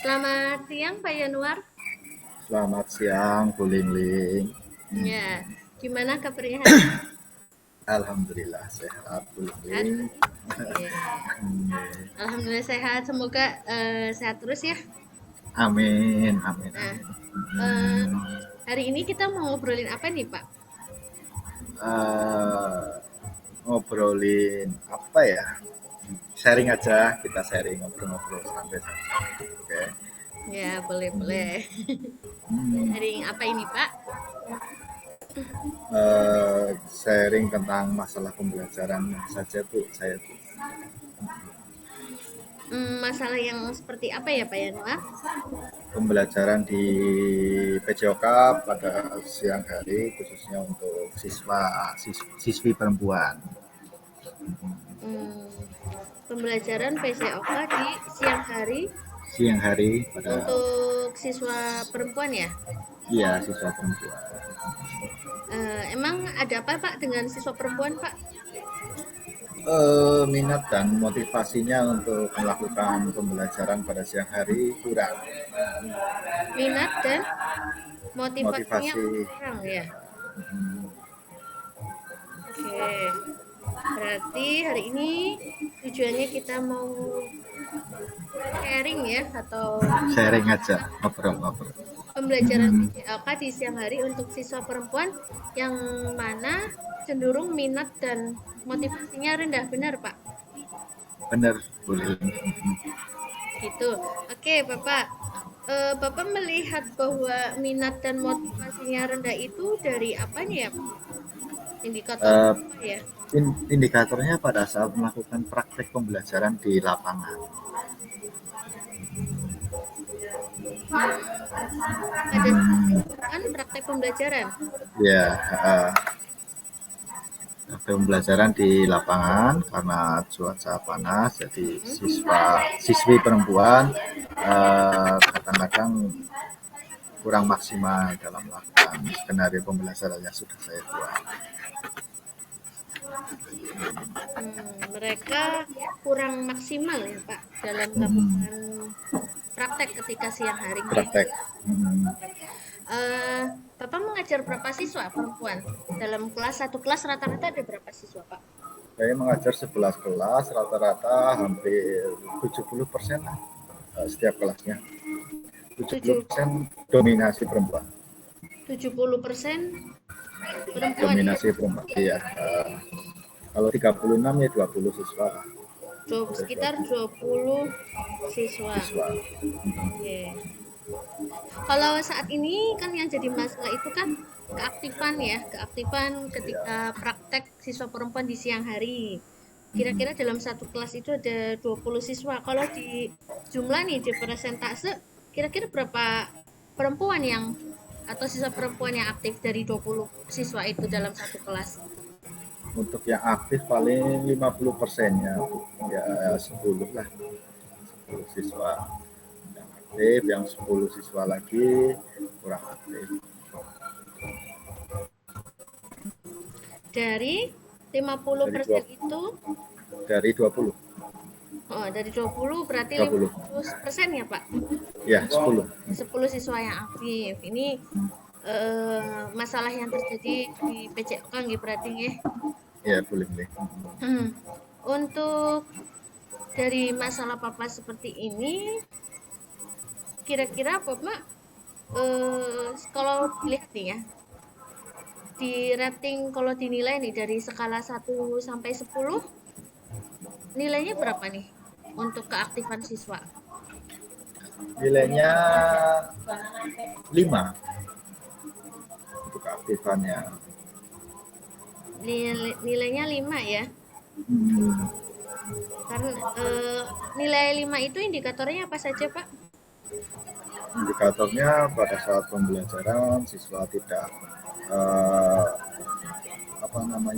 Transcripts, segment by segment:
Selamat siang Pak Yanuar. Selamat siang, Bu Lingling. Ya, gimana kabarnya hari ini? Alhamdulillah sehat, Bu Sehat? Lingling. Oke. Hmm, Alhamdulillah sehat. Semoga sehat terus ya. Amin, amin, Nah, amin. eh, hari ini kita mau ngobrolin apa nih Pak? Eh, Ngobrolin apa ya? Sharing aja, kita sharing ngobrol-ngobrol santai-santai. Oke. Ya, boleh-boleh. Hmm, Sharing apa ini Pak? Sharing tentang masalah pembelajaran saja, Bu. Saya, Bu. Masalah yang seperti apa ya Pak Yanuar? Pembelajaran di PJOK pada siang hari, khususnya untuk siswi perempuan. Hmm, Pembelajaran PCOK di siang hari Siang hari pada untuk siswa perempuan ya. iya siswa perempuan. Emang ada apa Pak dengan siswa perempuan Pak? Minat dan motivasinya untuk melakukan pembelajaran pada siang hari kurang. Minat dan motivasinya Motivasi kurang ya. Oke, berarti hari ini tujuannya kita mau sharing ya atau sharing aja, ngobrol-ngobrol. pembelajaran PJLK di siang hari untuk siswa perempuan yang mana cenderung minat dan motivasinya rendah, benar Pak? Benar, boleh. Gitu. Oke, Bapak. Bapak melihat bahwa minat dan motivasinya rendah itu dari apanya ya, Pak? Indikator Eh, apa ya? Indikatornya pada saat melakukan praktek pembelajaran di lapangan. Hmm, Pada saat melakukan praktek pembelajaran. Ya, pembelajaran di lapangan karena cuaca panas, jadi Hmm. siswi perempuan kadang-kadang kurang maksimal dalam melakukan skenario pembelajaran yang sudah saya buat. Mereka kurang maksimal ya Pak dalam Hmm, melakukan praktek ketika siang harinya. Praktek. Hmm. Eh, Bapak mengajar berapa siswa perempuan? Dalam kelas satu kelas rata-rata ada berapa siswa Pak? Saya mengajar 11 kelas, rata-rata hampir 70% lah, setiap kelasnya. 70% dominasi perempuan. 70% perempuan ya. Dominasi perempuan, iya. Kalau 36 ya 20 siswa lah. Sekitar 20 siswa. Siswa. Oke. Kalau saat ini kan yang jadi masalah itu kan keaktifan ya, keaktifan ketika praktek siswa perempuan di siang hari. Kira-kira dalam satu kelas itu ada 20 siswa. Kalau di jumlah nih, di persentase, kira-kira berapa perempuan yang atau siswa perempuan yang aktif dari 20 siswa itu dalam satu kelas? Untuk yang aktif paling 50% ya, ya 10 lah, 10 siswa yang aktif, yang 10 siswa lagi kurang aktif. Dari 50% Dari itu, 20 oh, dari 20 berarti 20 50% ya Pak? ya 10. 10 siswa yang aktif. Ini masalah yang terjadi di PCOK nggih berarti nggih. Ya boleh boleh. Untuk dari masalah Papa seperti ini, kira-kira Papa kalau lihat nih ya, di rating kalau dinilai nih dari skala 1 sampai 10, nilainya berapa nih untuk keaktifan siswa? Nilainya 5 untuk keaktifannya. Nilainya 5 ya. Karena nilai 5 itu indikatornya apa saja, Pak? Indikatornya pada saat pembelajaran siswa tidak eh,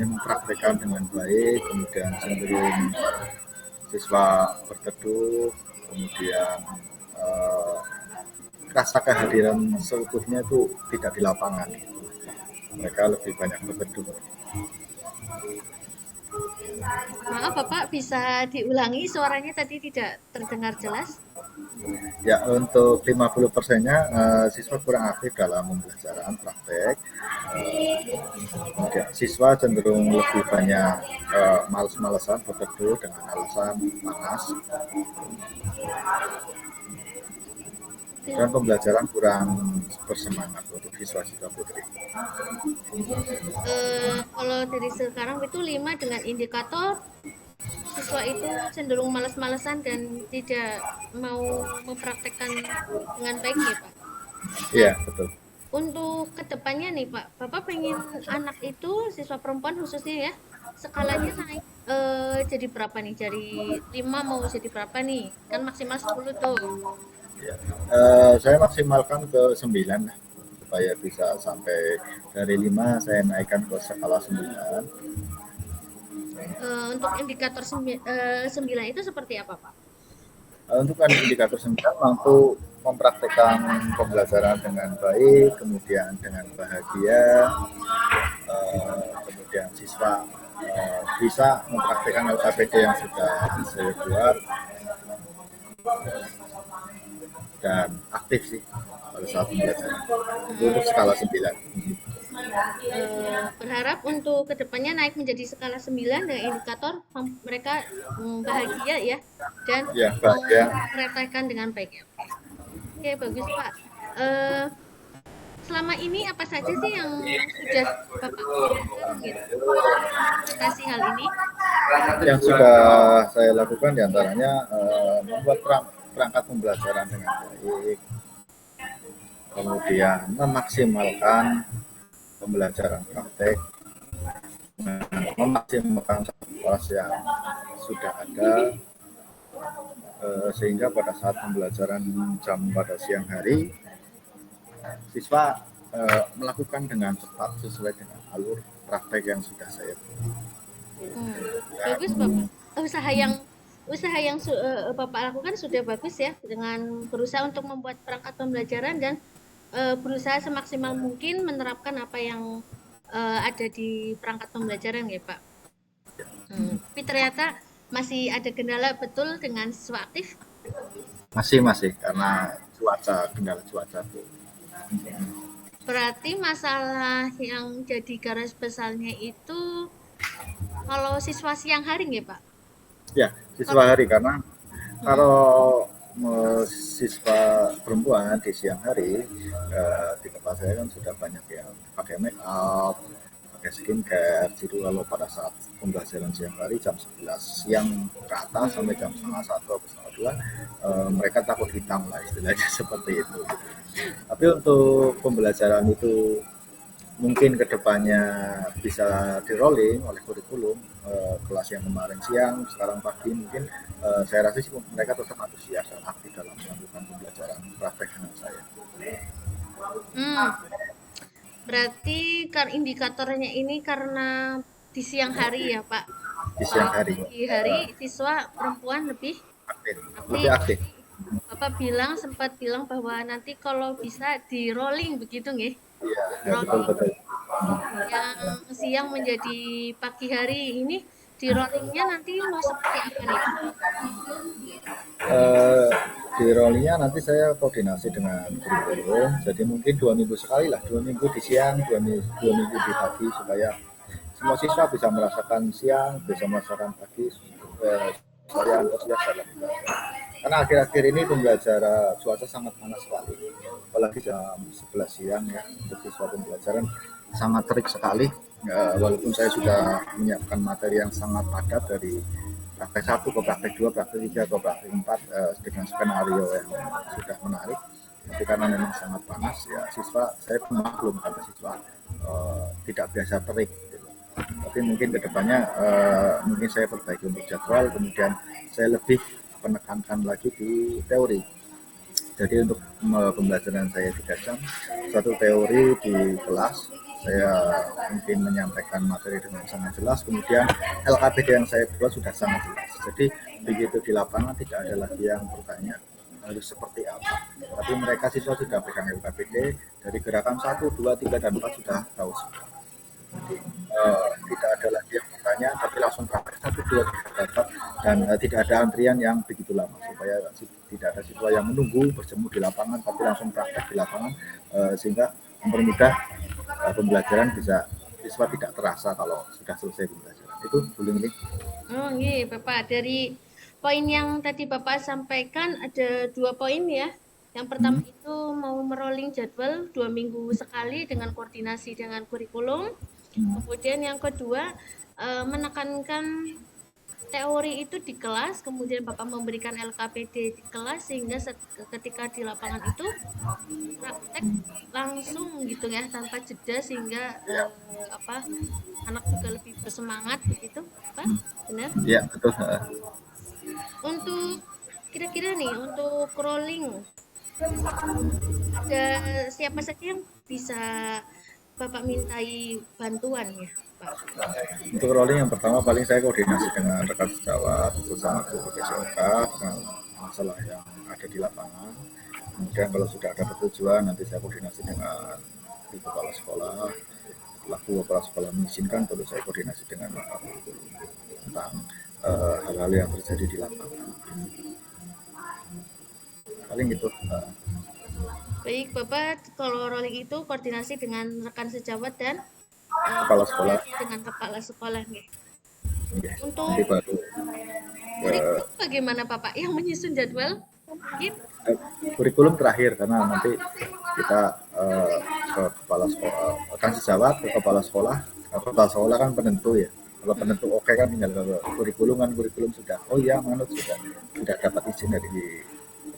mempraktekkan dengan baik, kemudian cenderung siswa berteduh, kemudian eh, rasa kehadiran seutuhnya itu tidak di lapangan. Mereka lebih banyak berteduh. Maaf, Bapak bisa diulangi suaranya tadi tidak terdengar jelas. Ya, untuk 50%-nya siswa kurang aktif dalam pembelajaran praktek. Kemudian siswa cenderung lebih banyak males-malesan berteduh dengan alasan panas, dan pembelajaran kurang bersemangat untuk siswa-siswa putri. Kalau dari sekarang itu 5 dengan indikator siswa itu cenderung malas-malesan dan tidak mau mempraktekkan dengan baik ya Pak. Nah, Iya, betul. untuk kedepannya nih Pak, Bapak pengen anak itu siswa perempuan khususnya ya, skalanya naik jadi berapa nih? Dari 5 mau jadi berapa nih? Kan maksimal 10 tuh. Ya. Saya maksimalkan ke 9 lah, supaya bisa sampai dari 5 saya naikkan ke skala 9. Untuk indikator 9 itu seperti apa Pak? Untuk kan indikator 9 mampu mempraktekkan pembelajaran dengan baik, kemudian dengan bahagia, kemudian siswa bisa mempraktekkan LKPD yang sudah saya buat, dan aktif sih pada saat pembelajaran. Untuk skala 9. Berharap untuk kedepannya naik menjadi skala 9 dengan indikator mereka bahagia ya dan Ya, bahagia. mempraktekkan dengan baik ya. Oke, bagus Pak. Eh, Selama ini apa saja sih yang sudah Bapak lakukan gitu mengatasi hal ini? Yang sudah saya lakukan diantaranya membuat perangkat pembelajaran dengan baik, kemudian memaksimalkan pembelajaran praktek, memaksimalkan kelas yang sudah ada, sehingga pada saat pembelajaran jam pada siang hari, siswa melakukan dengan cepat sesuai dengan alur praktek yang sudah saya buat. Bagus Bapak. Usaha yang Bapak lakukan sudah bagus ya dengan berusaha untuk membuat perangkat pembelajaran dan berusaha semaksimal mungkin menerapkan apa yang ada di perangkat pembelajaran ya Pak. Tapi ternyata masih ada kendala betul dengan siswa aktif. Masih karena kendala cuaca tuh. Berarti masalah yang jadi garis besarnya itu kalau siswa siang hari nggak Pak? Ya, siswa hari, karena kalau siswa perempuan di siang hari, di tempat saya kan sudah banyak yang pakai make up, pakai skincare. Jadi kalau pada saat pembelajaran siang hari jam 11 siang ke atas sampai jam setengah 1 atau setengah 2, mereka takut hitam lah istilahnya seperti itu. Tapi untuk pembelajaran itu mungkin kedepannya bisa di rolling oleh kurikulum, kelas yang kemarin siang sekarang pagi, mungkin saya rasa sih mereka tetap antusias dan aktif dalam melakukan pembelajaran praktek dengan saya. Hmm, Berarti indikatornya ini karena di siang hari ya Pak. Di siang Kalau hari di hari siswa perempuan lebih aktif, lebih aktif. aktif. Bapak sempat bilang bahwa nanti kalau bisa di rolling begitu nggih? Iya, ya, betul Rolling betul. yang siang menjadi pagi hari ini di rollingnya nanti mau seperti apa nih Pak? Eh, di rollingnya nanti saya koordinasi dengan kurikulum, jadi mungkin 2 minggu sekali lah, 2 minggu di siang, 2 minggu di pagi, supaya semua siswa bisa merasakan siang, bisa merasakan pagi, supaya antusias dalam belajar. Karena akhir-akhir ini pembelajaran cuaca sangat panas sekali, apalagi jam 11 siang ya, untuk siswa pembelajaran sangat terik sekali. Walaupun saya sudah menyiapkan materi yang sangat padat dari praktek 1 ke praktek 2, praktek 3 ke praktek 4, dengan skenario yang sudah menarik. Tapi karena memang sangat panas ya, siswa saya maklum karena siswa tidak biasa terik. Tapi mungkin kedepannya mungkin saya perbaiki untuk jadwal, kemudian saya lebih menekankan lagi di teori. Jadi untuk pembelajaran saya 3 jam, satu teori di kelas, saya mungkin menyampaikan materi dengan sangat jelas, kemudian LKPD yang saya buat sudah sangat jelas. Jadi begitu di lapangan tidak ada lagi yang bertanya harus seperti apa. Tapi mereka siswa sudah pegang LKPD, dari gerakan 1, 2, 3, dan 4 sudah tahu semua. tidak ada lagi yang bertanya, tapi langsung praktek 1, 2, 3 dapat, dan tidak ada antrian yang begitu lama, supaya tidak ada siswa yang menunggu berjemur di lapangan, tapi langsung praktek di lapangan, sehingga mempermudah pembelajaran, bisa siswa tidak terasa kalau sudah selesai pembelajaran. Itu bullying ini. Oh, iya, Bapak. Dari poin yang tadi Bapak sampaikan ada 2 poin ya. Yang pertama itu mau merolling jadwal 2 minggu sekali dengan koordinasi dengan kurikulum. Kemudian yang kedua menekankan teori itu di kelas, kemudian Bapak memberikan LKPD di kelas sehingga ketika di lapangan itu praktek langsung gitu ya tanpa jeda sehingga anak juga lebih bersemangat begitu, Pak? Benar? Ya, betul. Untuk kira-kira nih untuk rolling ada siapa saja yang bisa Bapak mintai bantuan ya, Pak? Untuk rolling yang pertama paling saya koordinasi dengan rekan sejawat bersama guru BPSMK dengan masalah yang ada di lapangan. Kemudian kalau sudah ada pertujuan nanti saya koordinasi dengan kepala sekolah. Setelah kepala sekolah mengizinkan, baru saya koordinasi dengan bapak guru tentang hal-hal yang terjadi di lapangan. Paling itu. Baik, Bapak kalau rolling itu koordinasi dengan rekan sejawat dan Kepala sekolah. dengan kepala sekolah nih. Ya, Untuk nanti baru kurikulum bagaimana Bapak yang menyusun jadwal? Mungkin kurikulum terakhir, karena nanti kita ke kepala sekolah, rekan sejawat ke kepala sekolah kan penentu ya. Kalau penentu oke kan tinggal ke kurikulum, kan kurikulum sudah manut sudah dapat izin dari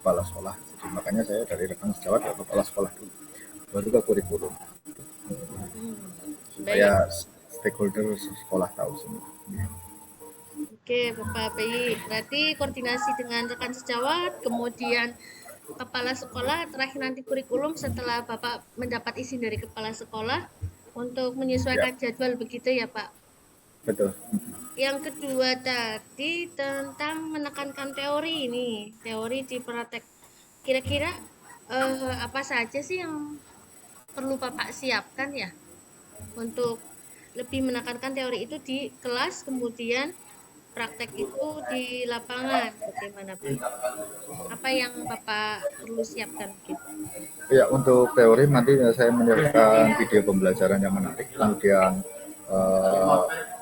kepala sekolah. Jadi makanya saya dari rekan sejawat ke kepala sekolah dulu, baru ke kurikulum, supaya stakeholder sekolah tahu semua. Oke, Bapak, baik. Berarti koordinasi dengan rekan sejawat, kemudian kepala sekolah, terakhir nanti kurikulum setelah Bapak mendapat izin dari kepala sekolah untuk menyesuaikan jadwal begitu ya, Pak? Betul. Yang kedua tadi tentang menekankan teori ini, teori di praktek. Kira-kira apa saja sih yang perlu Bapak siapkan ya untuk lebih menekankan teori itu di kelas, kemudian praktek itu di lapangan. Bagaimana Pak? Apa yang Bapak perlu siapkan gitu? Ya, untuk teori nanti saya menyiapkan video pembelajaran yang menarik, kemudian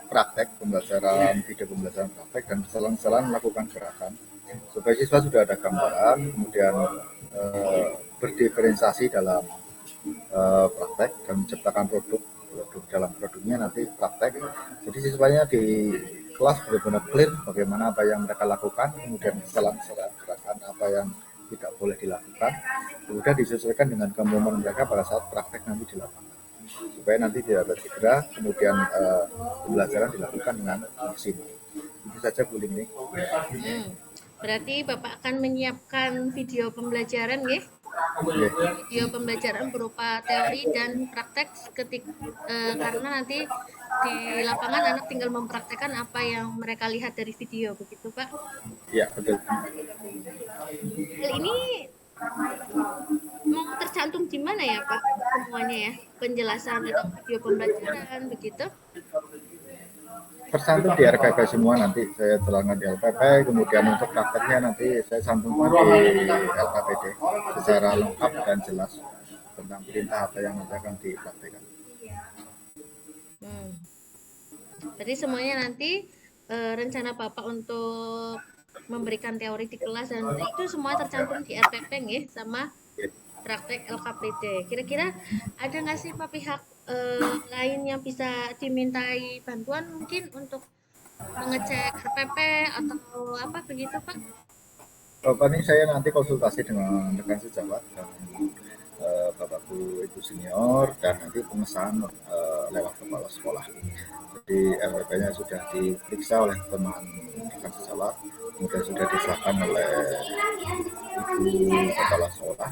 praktek pembelajaran, video pembelajaran praktek, dan selang-selang melakukan gerakan supaya siswa sudah ada gambaran, kemudian berdiferensiasi dalam praktek dan menciptakan produk dalam produknya nanti praktek. Jadi siswanya di kelas benar-benar clear bagaimana apa yang mereka lakukan, kemudian selang-selang gerakan apa yang tidak boleh dilakukan, kemudian disesuaikan dengan kemampuan mereka pada saat praktek nanti di lapangan, supaya nanti tidak tercedera, kemudian pembelajaran dilakukan dengan maksimal. Itu saja bullying ini. Berarti Bapak akan menyiapkan video pembelajaran ya? Video pembelajaran berupa teori dan praktek karena nanti di lapangan anak tinggal mempraktekkan apa yang mereka lihat dari video, begitu Pak? Iya, betul. Hal ini mau tercantum di mana ya Pak semuanya ya, penjelasan tentang video pembelajaran begitu? Tercantum di RPP semua, nanti saya terangkan di LPP, kemudian untuk prakteknya nanti saya cantumkan di LKPD secara lengkap dan jelas tentang perintah apa yang nanti akan dipraktekkan. Jadi semuanya nanti rencana Bapak untuk memberikan teori di kelas dan itu semua tercantum di RPP ya, sama praktek LKPD. Kira-kira ada nggak sih Pak pihak lain yang bisa dimintai bantuan mungkin untuk mengecek RPP atau apa begitu Pak? Paling saya nanti konsultasi dengan rekan sejawat dan Bapak Guru Ibu Senior, dan nanti pengesahan lewat kepala sekolah. Jadi RPP-nya sudah diperiksa oleh teman rekan sejawat, kemudian sudah disahkan oleh Ibu Kepala Sekolah.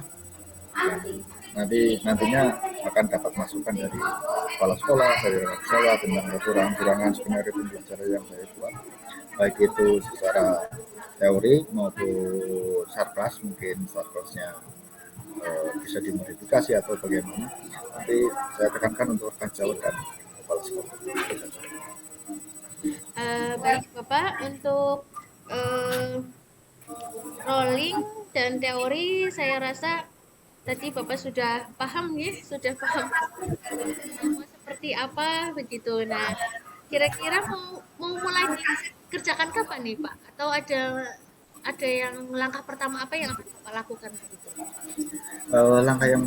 Nantinya akan dapat masukan dari kepala sekolah, dari rekan sejawat tentang kekurangan-kekurangan skenario pembelajaran yang saya buat, baik itu secara teori maupun sarkas, mungkin sarkasnya bisa dimodifikasi atau bagaimana. Nanti saya tekankan untuk rekan sejawat dan kepala sekolah. Baik Bapak, untuk rolling dan teori saya rasa tadi Bapak sudah paham ya, sudah paham mau seperti apa begitu. Nah, kira-kira mau mulai dikerjakan kapan nih Pak? Atau ada yang langkah pertama apa yang akan Bapak lakukan begitu? Langkah yang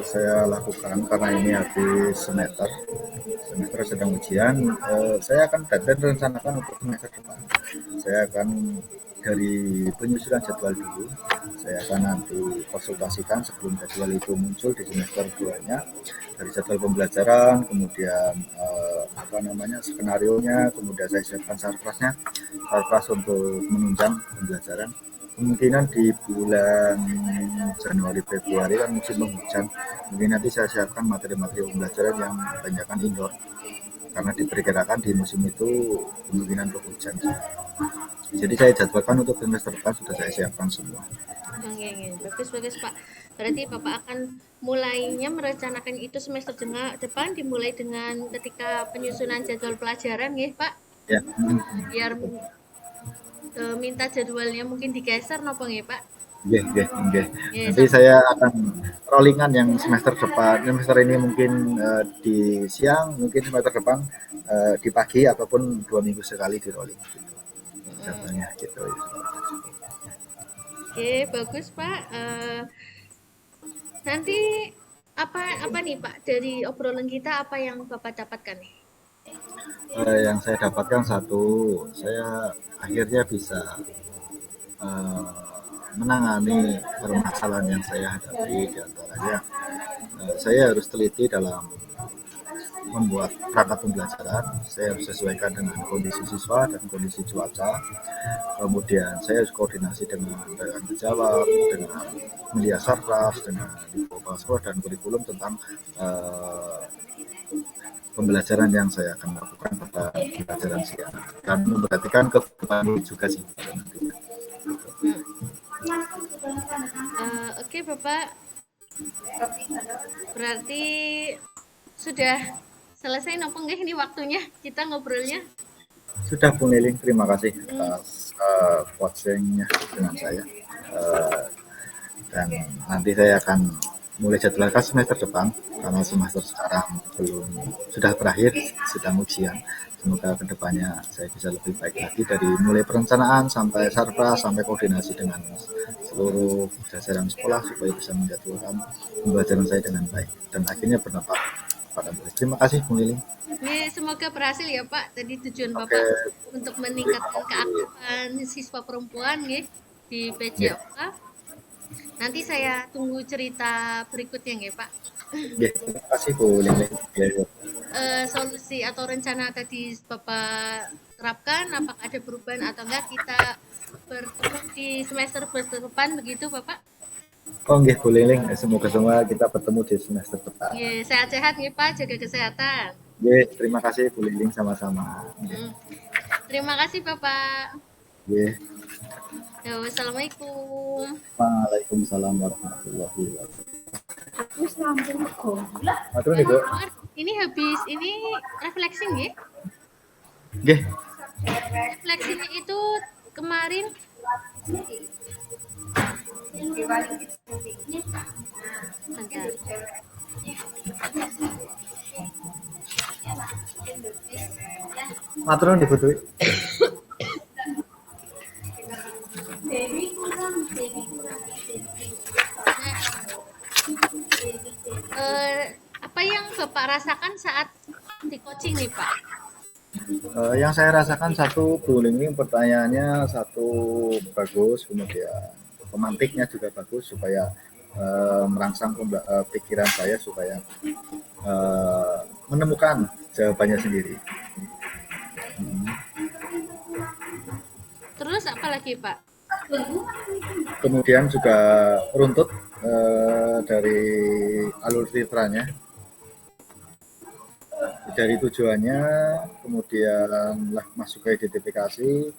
saya lakukan karena ini habis semester sedang ujian, saya akan rencanakan untuk semester depan. Saya akan dari penyusunan jadwal dulu, saya akan nanti konsultasikan sebelum jadwal itu muncul di semester 2-nya, dari jadwal pembelajaran, kemudian skenario-nya, kemudian saya siapkan sarpras untuk menunjang pembelajaran. Kemungkinan di bulan Januari Februari kan musim penghujan, mungkin nanti saya siapkan materi-materi pembelajaran yang kebanyakan indoor karena diperkirakan di musim itu kemungkinan berhujan. Jadi saya jadwalkan untuk semester depan sudah saya siapkan semua. Bagus Pak. Berarti Bapak akan mulainya merencanakan itu semester depan dimulai dengan ketika penyusunan jadwal pelajaran ya Pak. Ya. Biar minta jadwalnya mungkin digeser nopo nggih Pak? Nggih. Nggih, Nanti saya akan rollingan yang semester depan. Semester ini mungkin di siang, mungkin semester depan di pagi ataupun 2 minggu sekali di rolling gitu. Jadwalnya gitu. Oke, bagus Pak. Nanti apa nih Pak dari obrolan kita apa yang Bapak dapatkan nih? Yang saya dapatkan satu, saya akhirnya bisa menangani permasalahan yang saya hadapi, diantaranya saya harus teliti dalam membuat perangkat pembelajaran. Saya harus sesuaikan dengan kondisi siswa dan kondisi cuaca. Kemudian saya harus koordinasi dengan jawab, dengan media sarkas, dengan kepala sekolah dan kurikulum tentang pembelajaran yang saya akan lakukan pada pembelajaran siang, dan memperhatikan kebutuhan juga sih nantinya. Oke Bapak, berarti sudah selesai nopo nggih ini waktunya kita ngobrolnya? Sudah Bu Niling, terima kasih atas coachingnya dengan saya. Dan nanti saya akan mulai jadwalkan semester depan karena semester sekarang sudah berakhir, sedang ujian. Semoga kedepannya saya bisa lebih baik lagi dari mulai perencanaan sampai sarpras sampai koordinasi dengan seluruh jajaran sekolah supaya bisa menjadwalkan pembelajaran saya dengan baik dan akhirnya berdampak pada murid. Terima kasih Bu Niling. Semoga berhasil ya Pak. Tadi tujuan Bapak untuk meningkatkan keaktifan siswa perempuan ya di PJOK. Nanti saya tunggu cerita berikutnya ya Pak. Terima kasih Bu Niling. Solusi atau rencana tadi Bapak terapkan, apakah ada perubahan atau enggak, kita bertemu di semester depan begitu Bapak? Nggih Bu Niling, semoga semua kita bertemu di semester depan. Sehat-sehat nih Pak, jaga kesehatan. Terima kasih Bu Niling, sama-sama. Terima kasih Bapak. Wassalamualaikum. Waalaikumsalam warahmatullahi wabarakatuh. Ini habis ini refleksing ya? Nggih. Refleksinya itu kemarin bentar. Matur nuwun dibutuhi. Apa yang Bapak rasakan saat di coaching nih Pak? Yang saya rasakan satu, Bu Niling, pertanyaannya satu bagus, kemudian pemantiknya juga bagus supaya merangsang pikiran saya supaya menemukan jawabannya sendiri. Terus apa lagi Pak? Kemudian juga runtut dari alur fitranya, dari tujuannya, kemudian masuk ke identifikasi,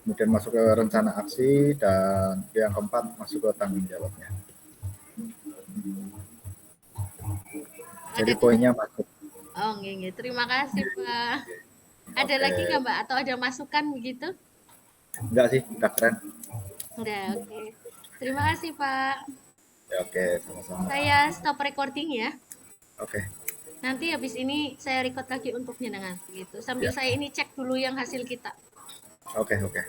kemudian masuk ke rencana aksi, dan yang keempat masuk ke tanggung jawabnya. Jadi poinnya masuk. Oh, nggih nggih. Terima kasih, Pak. Ada Oke, lagi nggak, Mbak? Atau ada masukan begitu? enggak sih, udah keren. Udah, oke. Terima kasih, Pak. Ya, oke, sama-sama. Saya stop recording ya. Oke, Nanti habis ini saya record lagi untuk jenengan gitu. Sambil ya, saya ini cek dulu yang hasil kita. oke, oke.